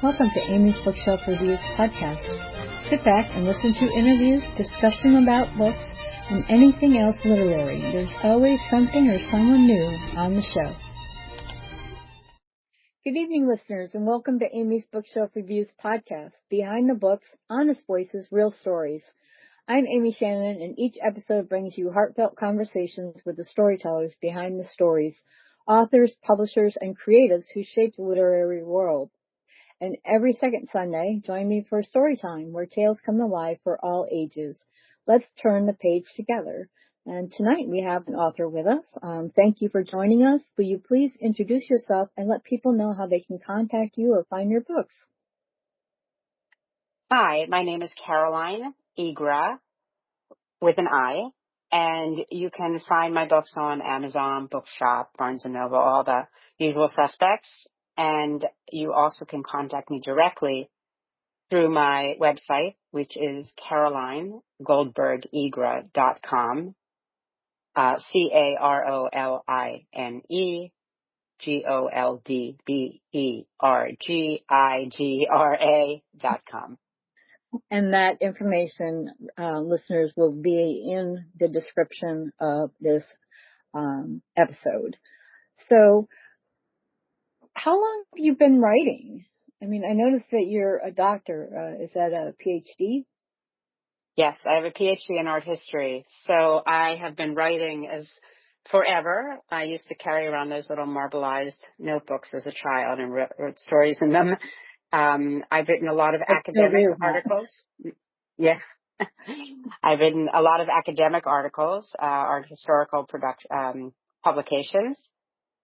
Welcome to Amy's Bookshelf Reviews podcast. Sit back and listen to interviews, discussion about books, and anything else literary. There's always something or someone new on the show. Good evening, listeners, and welcome to Amy's Bookshelf Reviews podcast. Behind the books, honest voices, real stories. I'm Amy Shannon, and each episode brings you heartfelt conversations with the storytellers behind the stories, authors, publishers, and creatives who shape the literary world. And every second Sunday, join me for story time, where tales come alive for all ages. Let's turn the page together. And tonight we have an author with us. Thank you for joining us. Will you please introduce yourself and let people know how they can contact you or find your books? Hi, my name is Caroline Igra with an I, and you can find my books on Amazon, Bookshop, Barnes & Noble, all the usual suspects. And you also can contact me directly through my website, which is CarolineGoldbergIgra.com, CarolineGoldbergigra.com. And that information, listeners, will be in the description of this episode. So, how long have you been writing? I mean, I noticed that you're a doctor. Is that a PhD? Yes, I have a PhD in art history. So I have been writing as forever. I used to carry around those little marbleized notebooks as a child and wrote stories in them. I've written a lot of academic articles. Yeah. I've written a lot of academic articles, art historical publications.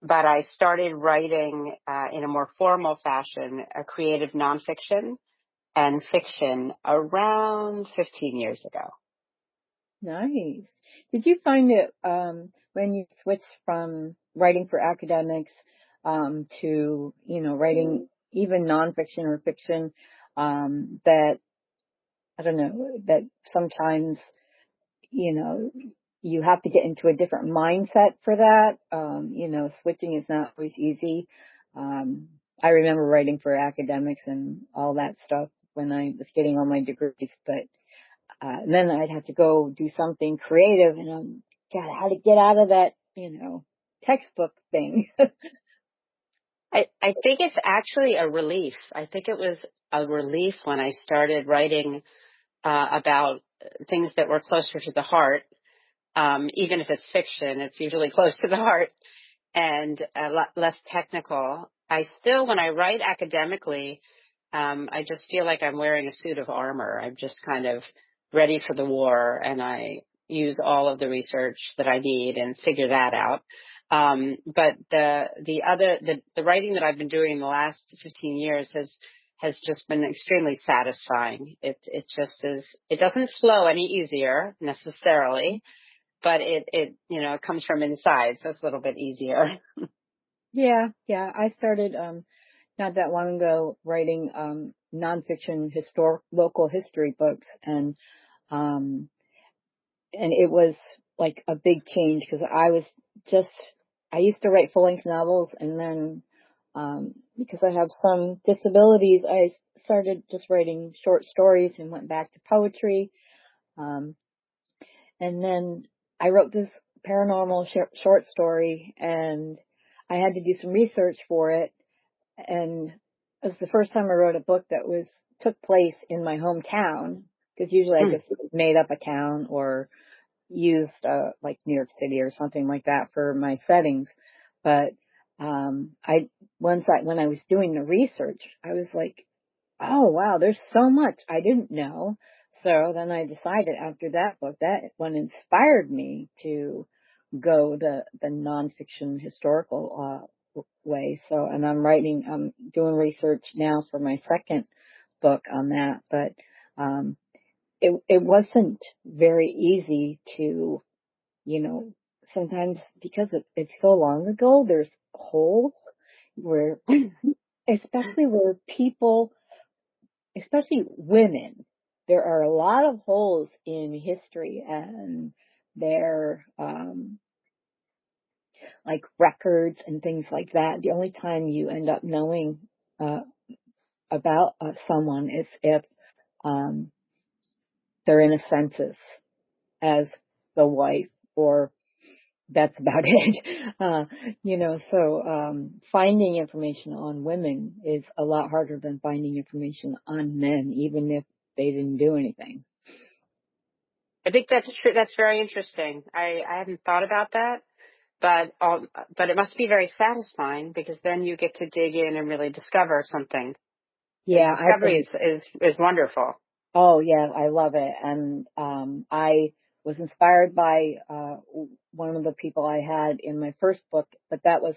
But I started writing in a more formal fashion, a creative nonfiction and fiction around 15 years ago. Nice. Did you find it when you switched from writing for academics to, writing even nonfiction or fiction, that, I don't know, that sometimes, you have to get into a different mindset for that? Switching is not always easy. I remember writing for academics and all that stuff when I was getting all my degrees, but then I'd have to go do something creative, and God, how to get out of that, textbook thing. I think it's actually a relief. I think it was a relief when I started writing about things that were closer to the heart. Even if it's fiction, it's usually close to the heart and a lot less technical. I still, when I write academically, I just feel like I'm wearing a suit of armor. I'm just kind of ready for the war, and I use all of the research that I need and figure that out. But the writing that I've been doing in the last 15 years has just been extremely satisfying. It just is. It doesn't flow any easier necessarily, but it comes from inside, so it's a little bit easier. Yeah. I started not that long ago writing nonfiction local history books, and it was like a big change because I used to write full-length novels, and then because I have some disabilities, I started just writing short stories and went back to poetry. And then I wrote this paranormal short story, and I had to do some research for it. And it was the first time I wrote a book that took place in my hometown, because usually I just made up a town or used like New York City or something like that for my settings. But when I was doing the research, I was like, oh wow, there's so much I didn't know. So then I decided after that book, that one inspired me to go the nonfiction historical way. So, and I'm doing research now for my second book on that, but it wasn't very easy to, sometimes because it's so long ago, there's holes where, especially where people, especially women, there are a lot of holes in history, and they're, like records and things like that. The only time you end up knowing, about someone is if they're in a census as the wife, or that's about it. Finding information on women is a lot harder than finding information on men, even if they didn't do anything. I think that's true. That's very interesting. I hadn't thought about that, but it must be very satisfying, because then you get to dig in and really discover something. The Yeah, discovery is wonderful. oh yeah, I love it. And I was inspired by one of the people I had in my first book, but that was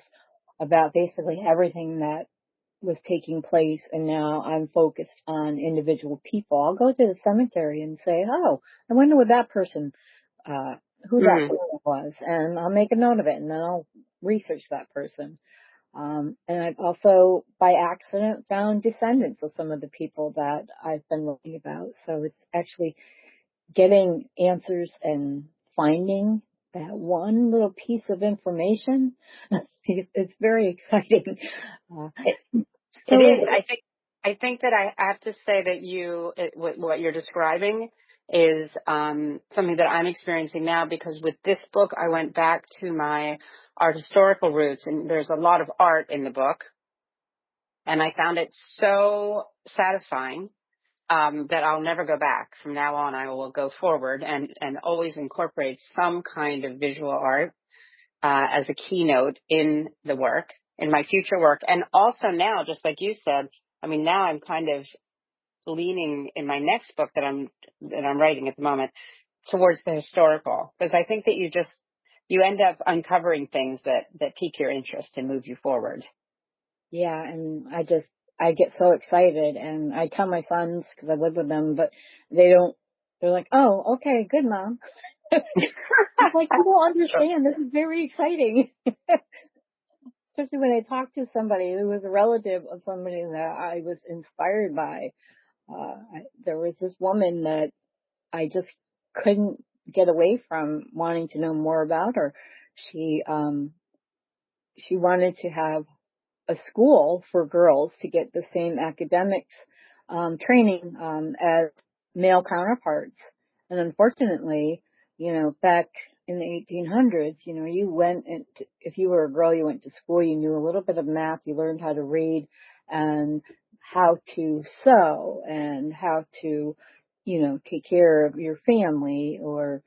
about basically everything that was taking place, and now I'm focused on individual people. I'll go to the cemetery and say, oh, I wonder what that person, who that Mm. person was, and I'll make a note of it, and then I'll research that person. And I've also, by accident, found descendants of some of the people that I've been writing about. So it's actually getting answers and finding that one little piece of information. It's very exciting. Uh, It so is. I think that I have to say that what you're describing is something that I'm experiencing now, because with this book, I went back to my art historical roots, and there's a lot of art in the book, and I found it so satisfying that I'll never go back. From now on, I will go forward and always incorporate some kind of visual art as a keynote in the work, in my future work. And also now, just like you said, I mean, now I'm kind of leaning in my next book that I'm writing at the moment towards the historical, because I think that you end up uncovering things that pique your interest and move you forward. yeah, and I get so excited, and I tell my sons, because I live with them, but they're like, oh, okay, good, Mom. I'm like, you don't understand. This is very exciting. Especially when I talk to somebody who was a relative of somebody that I was inspired by. There was this woman that I just couldn't get away from wanting to know more about her. She, she wanted to have a school for girls to get the same academics training as male counterparts. And unfortunately, back in the 1800s, you if you were a girl, you went to school, you knew a little bit of math, you learned how to read and how to sew and how to, take care of your family, or,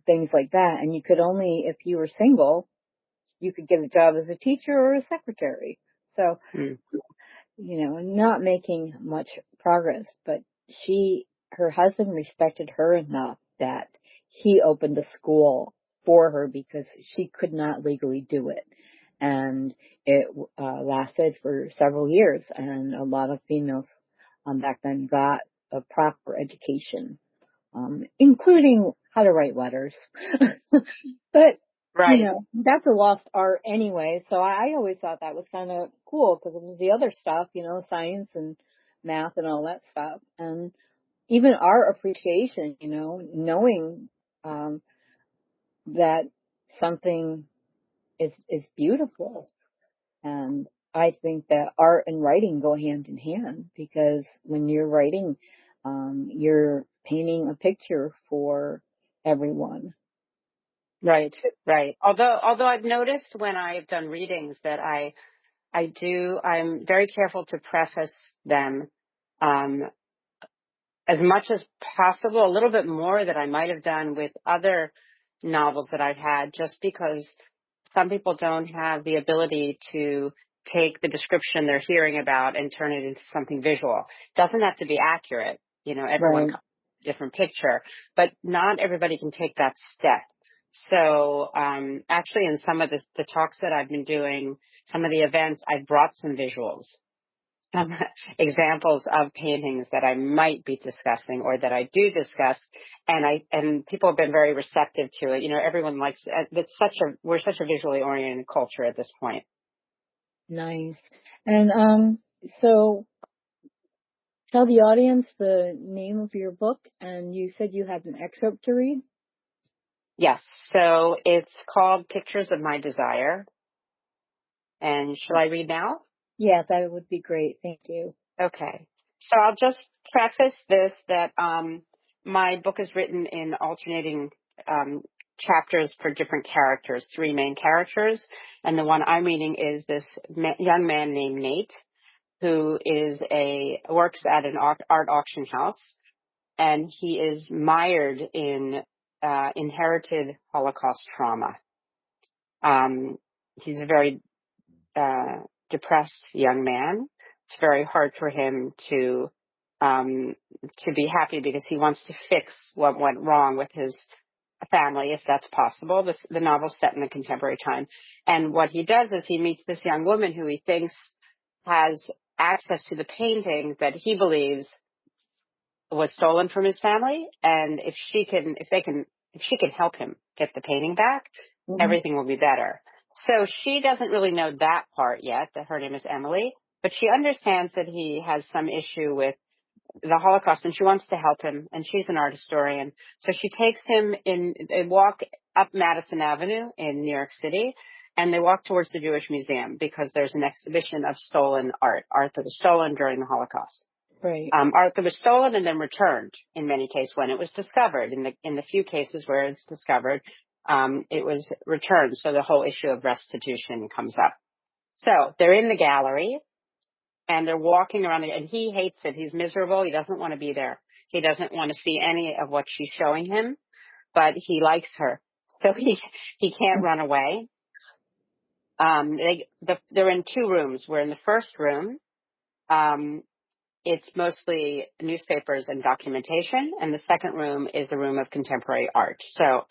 things like that. And you could only, if you were single, you could get a job as a teacher or a secretary. So, Mm. not making much progress, but her husband respected her enough that he opened a school for her, because she could not legally do it. And it lasted for several years, and a lot of females back then got a proper education, including how to write letters. But, Right. that's a lost art anyway. So I always thought that was kind of cool, because it was the other stuff, science and math and all that stuff. And even our appreciation, knowing, that something is beautiful. And I think that art and writing go hand in hand, because when you're writing, you're painting a picture for everyone. Right. Right. Although I've noticed when I've done readings that I'm very careful to preface them um, as much as possible, a little bit more that I might have done with other novels that I've had, just because some people don't have the ability to take the description they're hearing about and turn it into something visual. It doesn't have to be accurate. Everyone Right. comes with a different picture, but not everybody can take that step. So actually in some of the talks that I've been doing, some of the events, I've brought some visuals, some examples of paintings that I might be discussing or that I do discuss, and people have been very receptive to it. Everyone likes it's we're such a visually oriented culture at this point. Nice. And so tell the audience the name of your book, and you said you had an excerpt to read? Yes, so it's called Pictures of My Desire. And shall I read now? Yeah, that would be great. Thank you. Okay. So I'll just preface this that my book is written in alternating um, chapters for different characters, three main characters. And the one I'm reading is this young man named Nate, who works at an art auction house, and he is mired in inherited Holocaust trauma. He's a very depressed young man. It's very hard for him to be happy because he wants to fix what went wrong with his family, if that's possible. The novel's set in a contemporary time. And what he does is he meets this young woman who he thinks has access to the painting that he believes was stolen from his family. And if she can help him get the painting back, Mm-hmm. everything will be better. So she doesn't really know that part yet, that her name is Emily, but she understands that he has some issue with the Holocaust, and she wants to help him, and she's an art historian. So she takes him they walk up Madison Avenue in New York City, and they walk towards the Jewish Museum because there's an exhibition of stolen art that was stolen during the Holocaust. Right. Art that was stolen and then returned in many cases when it was discovered. In the few cases where it's discovered, it was returned. So the whole issue of restitution comes up. So they're in the gallery, and they're walking around, and he hates it. He's miserable. He doesn't want to be there. He doesn't want to see any of what she's showing him, but he likes her. So he can't run away. They're in two rooms. We're in the first room. It's mostly newspapers and documentation, and the second room is a room of contemporary art. So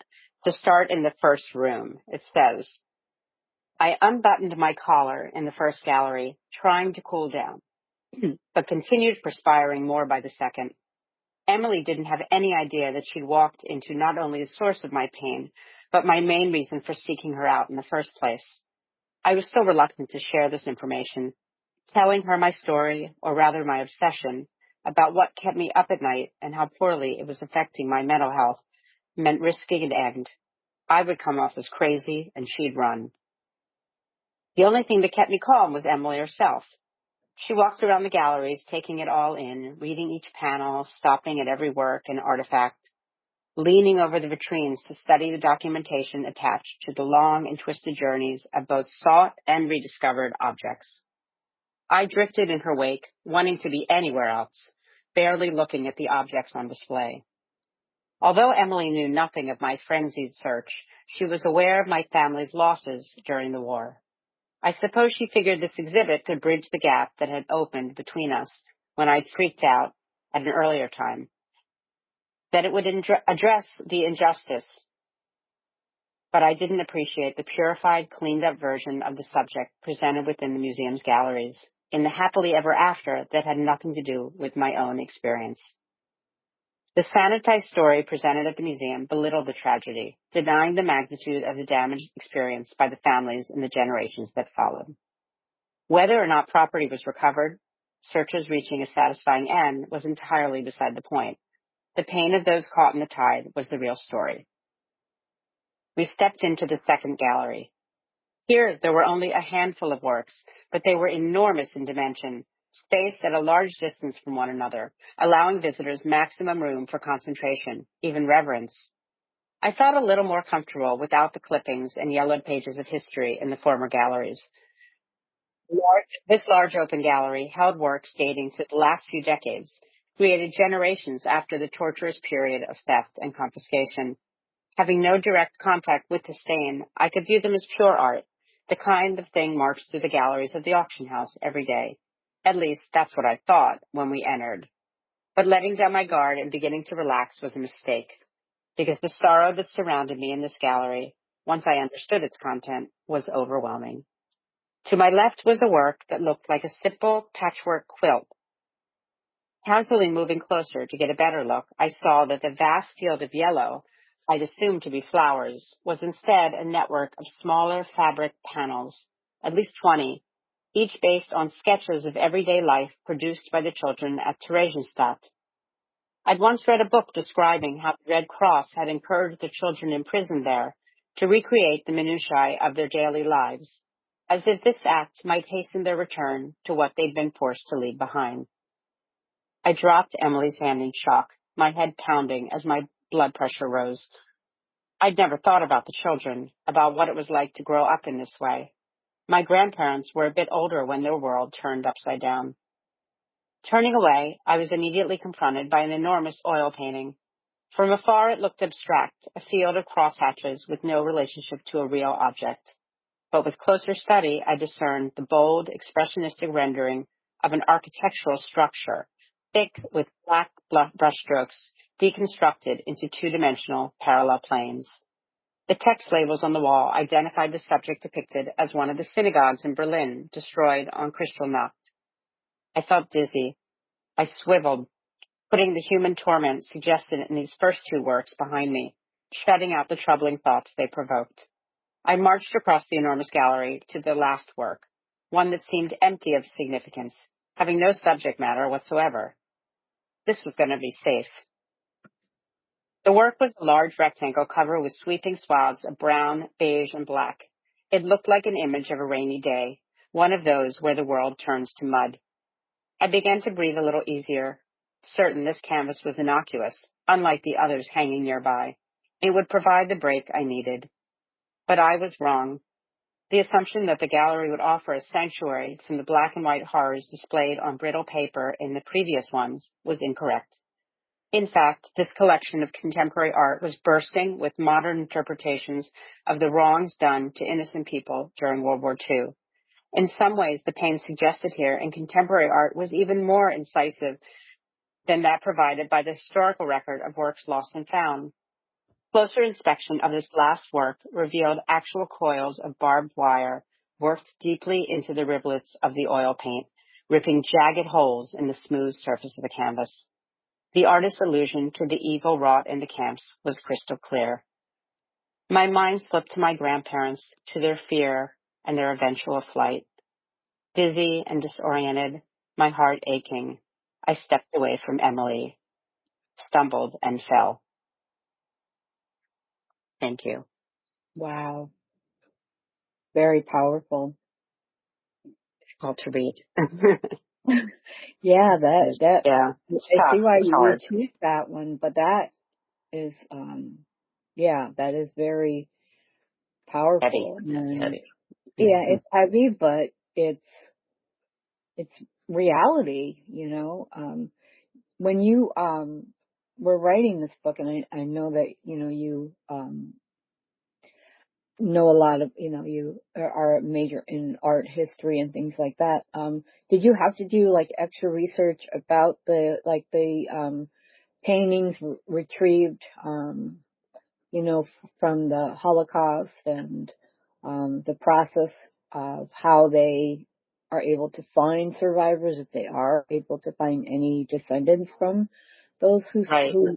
to start in the first room, it says, I unbuttoned my collar in the first gallery, trying to cool down, but continued perspiring more by the second. Emily didn't have any idea that she'd walked into not only the source of my pain, but my main reason for seeking her out in the first place. I was still reluctant to share this information, telling her my story, or rather my obsession, about what kept me up at night and how poorly it was affecting my mental health, meant risking an end. I would come off as crazy, and she'd run. The only thing that kept me calm was Emily herself. She walked around the galleries, taking it all in, reading each panel, stopping at every work and artifact, leaning over the vitrines to study the documentation attached to the long and twisted journeys of both sought and rediscovered objects. I drifted in her wake, wanting to be anywhere else, barely looking at the objects on display. Although Emily knew nothing of my frenzied search, she was aware of my family's losses during the war. I suppose she figured this exhibit could bridge the gap that had opened between us when I'd freaked out at an earlier time, that it would address the injustice, but I didn't appreciate the purified, cleaned-up version of the subject presented within the museum's galleries, in the happily ever after that had nothing to do with my own experience. The sanitized story presented at the museum belittled the tragedy, denying the magnitude of the damage experienced by the families in the generations that followed. Whether or not property was recovered, searches reaching a satisfying end, was entirely beside the point. The pain of those caught in the tide was the real story. We stepped into the second gallery. Here, there were only a handful of works, but they were enormous in dimension, spaced at a large distance from one another, allowing visitors maximum room for concentration, even reverence. I felt a little more comfortable without the clippings and yellowed pages of history in the former galleries. This large open gallery held works dating to the last few decades, created generations after the torturous period of theft and confiscation. Having no direct contact with the stain, I could view them as pure art, the kind of thing marched through the galleries of the auction house every day. At least, that's what I thought when we entered. But letting down my guard and beginning to relax was a mistake, because the sorrow that surrounded me in this gallery, once I understood its content, was overwhelming. To my left was a work that looked like a simple patchwork quilt. Casually moving closer to get a better look, I saw that the vast field of yellow I'd assumed to be flowers was instead a network of smaller fabric panels, at least 20, each based on sketches of everyday life produced by the children at Theresienstadt. I'd once read a book describing how the Red Cross had encouraged the children imprisoned there to recreate the minutiae of their daily lives, as if this act might hasten their return to what they'd been forced to leave behind. I dropped Emily's hand in shock, my head pounding as my blood pressure rose. I'd never thought about the children, about what it was like to grow up in this way. My grandparents were a bit older when their world turned upside down. Turning away, I was immediately confronted by an enormous oil painting. From afar, it looked abstract, a field of crosshatches with no relationship to a real object. But with closer study, I discerned the bold, expressionistic rendering of an architectural structure, thick with black brushstrokes, deconstructed into two-dimensional parallel planes. The text labels on the wall identified the subject depicted as one of the synagogues in Berlin destroyed on Kristallnacht. I felt dizzy. I swiveled, putting the human torment suggested in these first two works behind me, shutting out the troubling thoughts they provoked. I marched across the enormous gallery to the last work, one that seemed empty of significance, having no subject matter whatsoever. This was going to be safe. The work was a large rectangle covered with sweeping swaths of brown, beige, and black. It looked like an image of a rainy day, one of those where the world turns to mud. I began to breathe a little easier, certain this canvas was innocuous, unlike the others hanging nearby. It would provide the break I needed. But I was wrong. The assumption that the gallery would offer a sanctuary from the black and white horrors displayed on brittle paper in the previous ones was incorrect. In fact, this collection of contemporary art was bursting with modern interpretations of the wrongs done to innocent people during World War II. In some ways, the pain suggested here in contemporary art was even more incisive than that provided by the historical record of works lost and found. Closer inspection of this last work revealed actual coils of barbed wire worked deeply into the rivulets of the oil paint, ripping jagged holes in the smooth surface of the canvas. The artist's allusion to the evil wrought in the camps was crystal clear. My mind slipped to my grandparents, to their fear and their eventual flight. Dizzy and disoriented, my heart aching, I stepped away from Emily, stumbled and fell. Thank you. Wow. Very powerful. Difficult to read. Yeah, Yeah, it's I see tough. why It's you would hard. choose that one, but that is, yeah, that is very Heavy. powerful. It's And heavy. yeah, Mm-hmm. it's heavy, but it's reality, you know. When you, were writing this book, and I know that, you know, you, know a lot of, you know, you are a major in art history and things like that. Did you have to do like extra research about the paintings retrieved, you know, from the Holocaust and, the process of how they are able to find survivors, if they are able to find any descendants from those Right. who,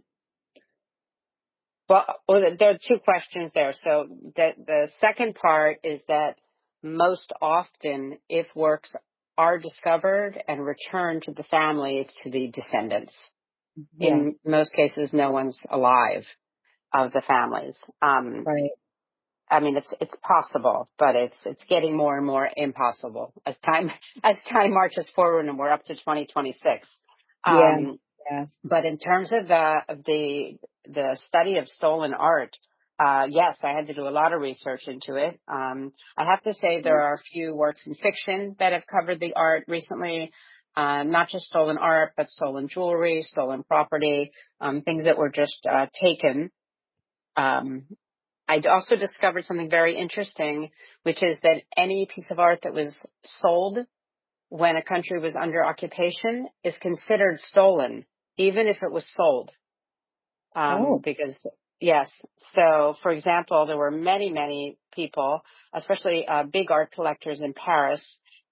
Well, there are two questions there. So the second part is that most often, if works are discovered and returned to the family, it's to the descendants. yeah, In most cases, no one's alive of the families. right, I mean, it's possible, but it's getting more and more impossible as time marches forward, and we're up to 2026. yeah, Um, yeah, but in terms of the study of stolen art, yes, I had to do a lot of research into it. I have to say there are a few works in fiction that have covered the art recently. Not just stolen art, but stolen jewelry, stolen property, things that were just taken. Um, I'd also discovered something very interesting, which is that any piece of art that was sold when a country was under occupation is considered stolen, even if it was sold. oh, Because, yes, so for example, there were many, many people, especially big art collectors in Paris,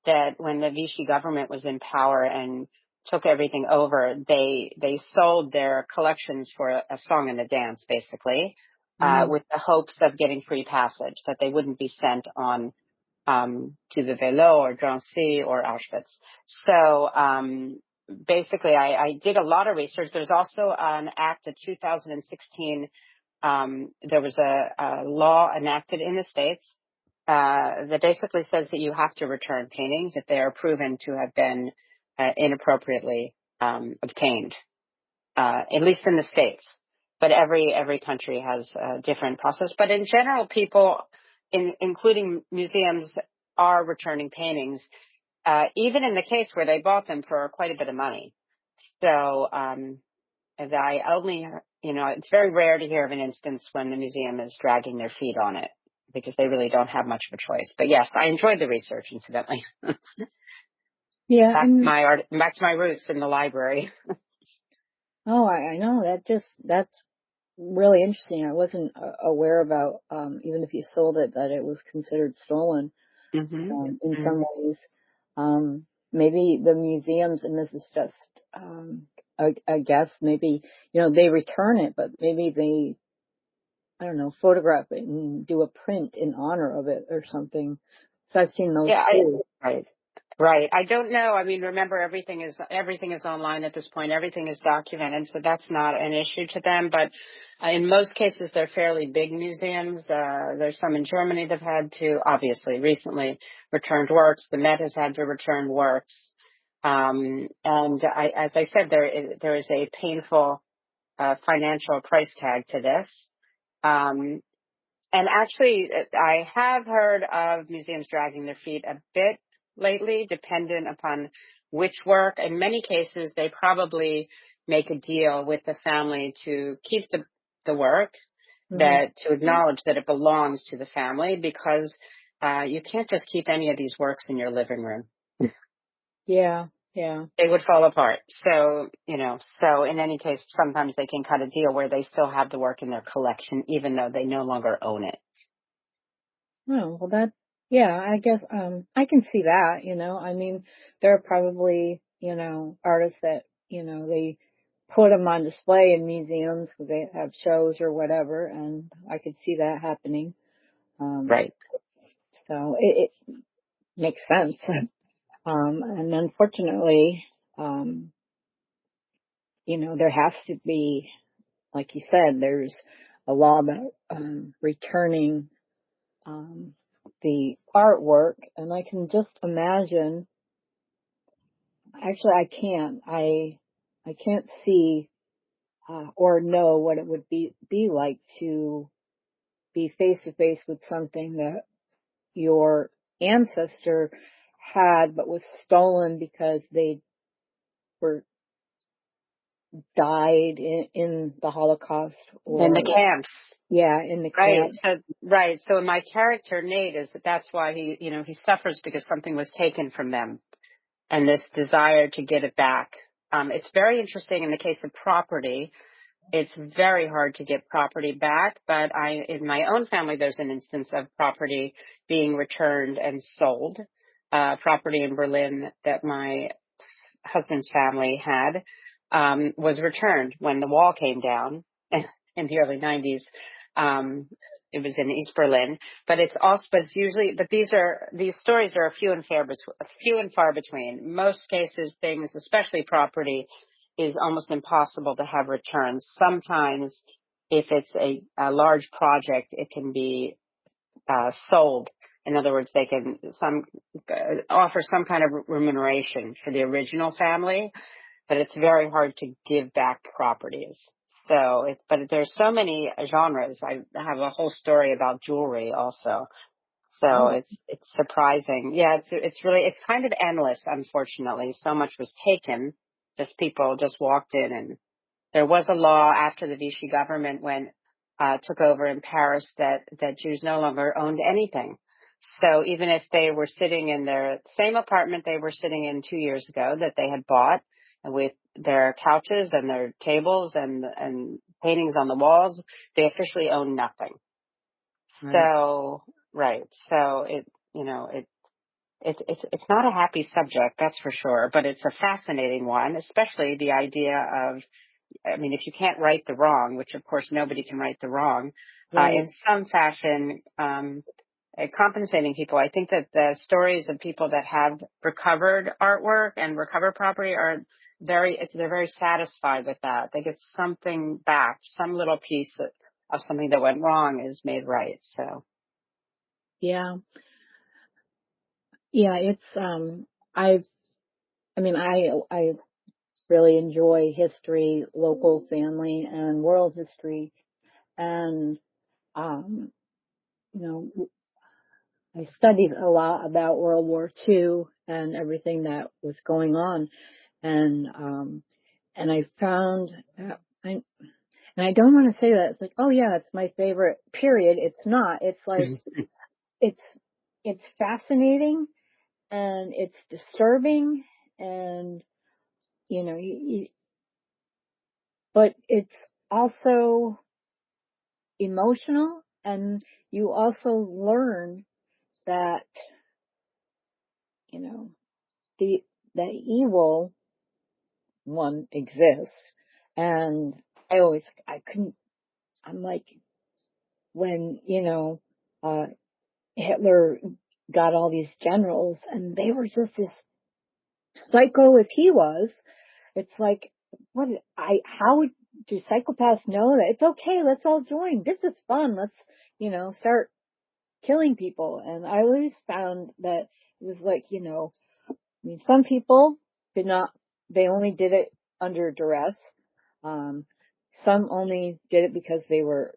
that when the Vichy government was in power and took everything over, they sold their collections for a song and a dance, basically, mm, with the hopes of getting free passage, that they wouldn't be sent on to the Velo or Drancy or Auschwitz. So basically, I did a lot of research. There's also an act of 2016. There was a law enacted in the States that basically says that you have to return paintings if they are proven to have been inappropriately obtained, at least in the States. But every country has a different process. But in general, people, including museums, are returning paintings, even in the case where they bought them for quite a bit of money. So as I only, it's very rare to hear of an instance when the museum is dragging their feet on it because they really don't have much of a choice. But yes, I enjoyed the research, incidentally. Yeah, and Back to my roots in the library. I know that's really interesting. I wasn't aware about even if you sold it that it was considered stolen in Mm-hmm. some ways. Maybe the museums, and this is just I guess maybe they return it, but maybe they, I don't know, photograph it and do a print in honor of it or something. So I've seen those Yeah, too. right. Right. I don't know. I mean, remember, everything is online at this point. Everything is documented, so that's not an issue to them. But in most cases, they're fairly big museums. There's some in Germany that've had to, obviously, recently returned works. The Met has had to return works. And as I said, there is a painful financial price tag to this. Um, and actually, I have heard of museums dragging their feet a bit lately, dependent upon which work. In many cases, they probably make a deal with the family to keep the work, Hmm. to acknowledge that it belongs to the family, because you can't just keep any of these works in your living room. Yeah, yeah. They would fall apart. So, so in any case, sometimes they can cut a deal where they still have the work in their collection, even though they no longer own it. Oh, well yeah, I guess, I can see that, I mean, there are probably, artists that, they put them on display in museums because they have shows or whatever, and I could see that happening. Um, Right. so it makes sense. And unfortunately, um, there has to be, like you said, there's a law about, returning, um, the artwork, and I can just imagine. Actually, I can't. I can't see or know what it would be like to be face to face with something that your ancestor had, but was stolen because they were died in the Holocaust, In the or camps. yeah, in the Right. camp. So, right. So my character, Nate, that's why he suffers, because something was taken from them, and this desire to get it back. It's very interesting in the case of property. It's very hard to get property back, but in my own family, there's an instance of property being returned and sold. Property in Berlin that my husband's family had, was returned when the wall came down in the early 90s. It was in East Berlin, but it's usually, but these stories are few and far between. Most cases, things, especially property, is almost impossible to have returned. Sometimes, if it's a large project, it can be sold. In other words, they can offer some kind of remuneration for the original family, but it's very hard to give back properties. But there's so many genres. I have a whole story about jewelry also. So Oh, it's surprising. Yeah, it's kind of endless, unfortunately. So much was taken. Just people just walked in, and there was a law after the Vichy government took over in Paris, that Jews no longer owned anything. So even if they were sitting in their same apartment they were sitting in 2 years ago that they had bought, with their couches and their tables and paintings on the walls, they officially own nothing. right. So, right. So it's not a happy subject, that's for sure, but it's a fascinating one, especially the idea of, I mean, if you can't right the wrong, which of course nobody can right the wrong, Right. in some fashion, compensating people. I think that the stories of people that have recovered artwork and recovered property are they're very satisfied with that. They get something back, some little piece of something that went wrong is made right. So, Yeah. Yeah. It's I've I mean, I really enjoy history, local family, and world history. And, um, you know, I studied a lot about World War II and everything that was going on. And I found that and I don't want to say that it's like, oh yeah, it's my favorite period. It's not. It's like, it's, it's fascinating and it's disturbing and, you know, but it's also emotional, and you also learn that, you know, the, the evil one exists. And I couldn't, I'm like, when, Hitler got all these generals and they were just as psycho as he was. It's like, how do psychopaths know that it's okay? Let's all join. This is fun. Let's, start killing people. And I always found that it was like, I mean, some people did not, they only did it under duress. Um, some only did it because they were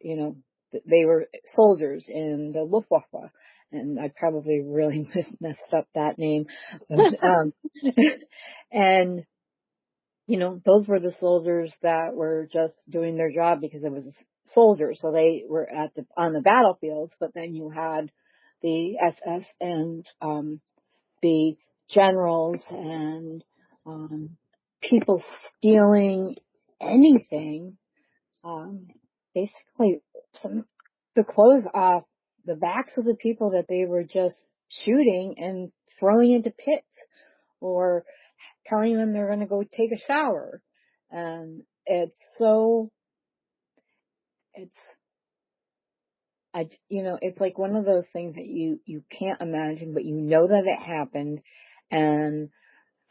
soldiers in the Luftwaffe. And I probably really messed up that name. And, those were the soldiers that were just doing their job because it was soldiers. So they were on the battlefields, but then you had the SS and, the generals and, people stealing anything, basically the clothes off the backs of the people that they were just shooting and throwing into pits, or telling them they're going to go take a shower. And it's, it's like one of those things that you can't imagine, but that it happened. And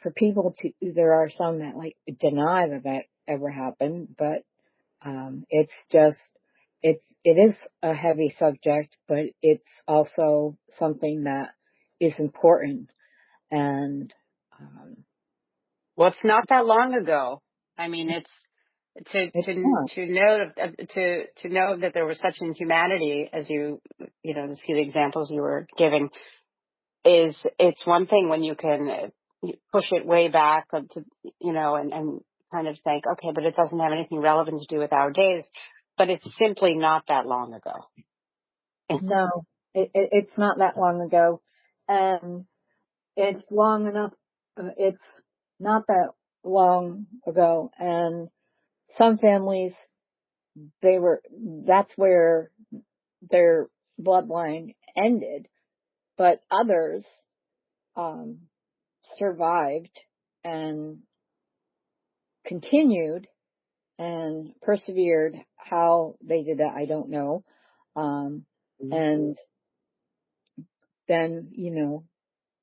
for people there are some that like deny that ever happened, but, it is a heavy subject, but it's also something that is important. And, Well, it's not that long ago. I mean, it's it's not. to know that there was such inhumanity as the few examples you were giving it's one thing when you can push it way back to, and kind of think, okay, but it doesn't have anything relevant to do with our days, but it's simply not that long ago. No, it's not that long ago. And it's long enough. It's not that long ago. And some families, that's where their bloodline ended, but others, um, survived and continued and persevered. How they did that, I don't know. And then,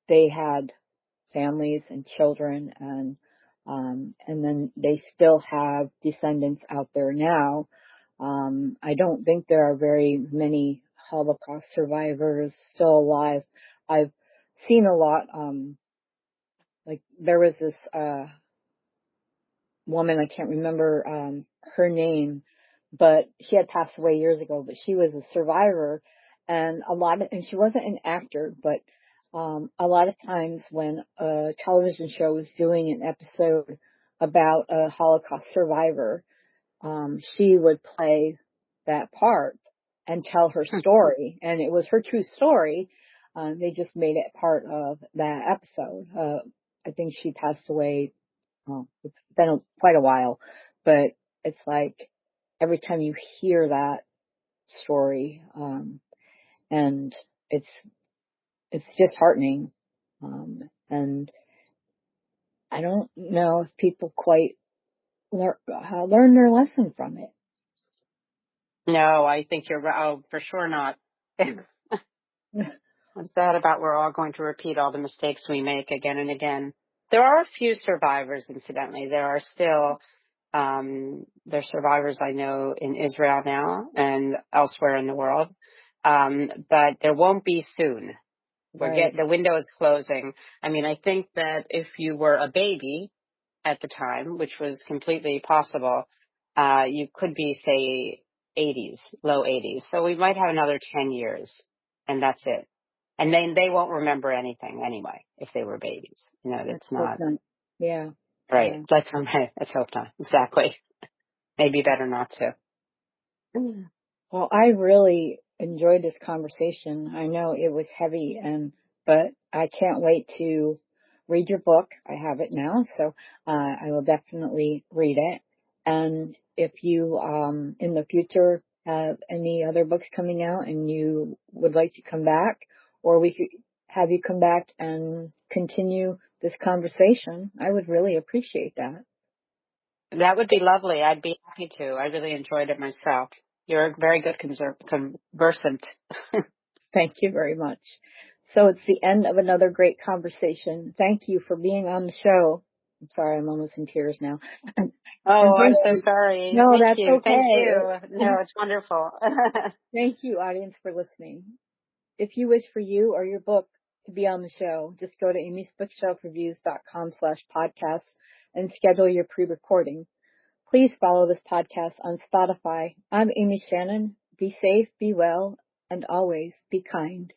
they had families and children, and then they still have descendants out there now. I don't think there are very many Holocaust survivors still alive. I've seen a lot, like there was this, woman, I can't remember, her name, but she had passed away years ago, but she was a survivor. And and she wasn't an actor, but, a lot of times when a television show was doing an episode about a Holocaust survivor, she would play that part and tell her story. And it was her true story. They just made it part of that episode. I think she passed away. Well, it's been quite a while, but it's like every time you hear that story, and it's disheartening, and I don't know if people quite learn their lesson from it. No, I think you're right. Oh, for sure not. I'm sad about we're all going to repeat all the mistakes we make again and again. There are a few survivors, incidentally. There are still there's survivors I know in Israel now and elsewhere in the world. But there won't be soon. Right. The window is closing. I mean, I think that if you were a baby at the time, which was completely possible, you could be, say, 80s, low 80s. So we might have another 10 years, and that's it. And then they won't remember anything anyway if they were babies. Let's That's hope not not. Yeah. right. Yeah. Let's hope not. Exactly. Maybe better not to. Well, I really enjoyed this conversation. I know it was heavy, but I can't wait to read your book. I have it now, so I will definitely read it. And if you, in the future, have any other books coming out and you would like to come back, or we could have you come back and continue this conversation, I would really appreciate that. That would be lovely. I'd be happy to. I really enjoyed it myself. You're a very good conversant. Thank you very much. So it's the end of another great conversation. Thank you for being on the show. I'm sorry, I'm almost in tears now. And, Oh, and I'm thank so you. sorry. No, Thank that's you. Thank okay. you. No, it's wonderful. Thank you, audience, for listening. If you wish for you or your book to be on the show, just go to amysbookshelfreviews.com/podcast and schedule your pre-recording. Please follow this podcast on Spotify. I'm Amy Shannon. Be safe, be well, and always be kind.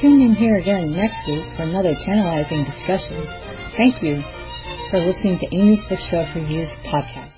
Tune in here again next week for another tantalizing discussion. Thank you for listening to Amy's Bookshelf Reviews podcast.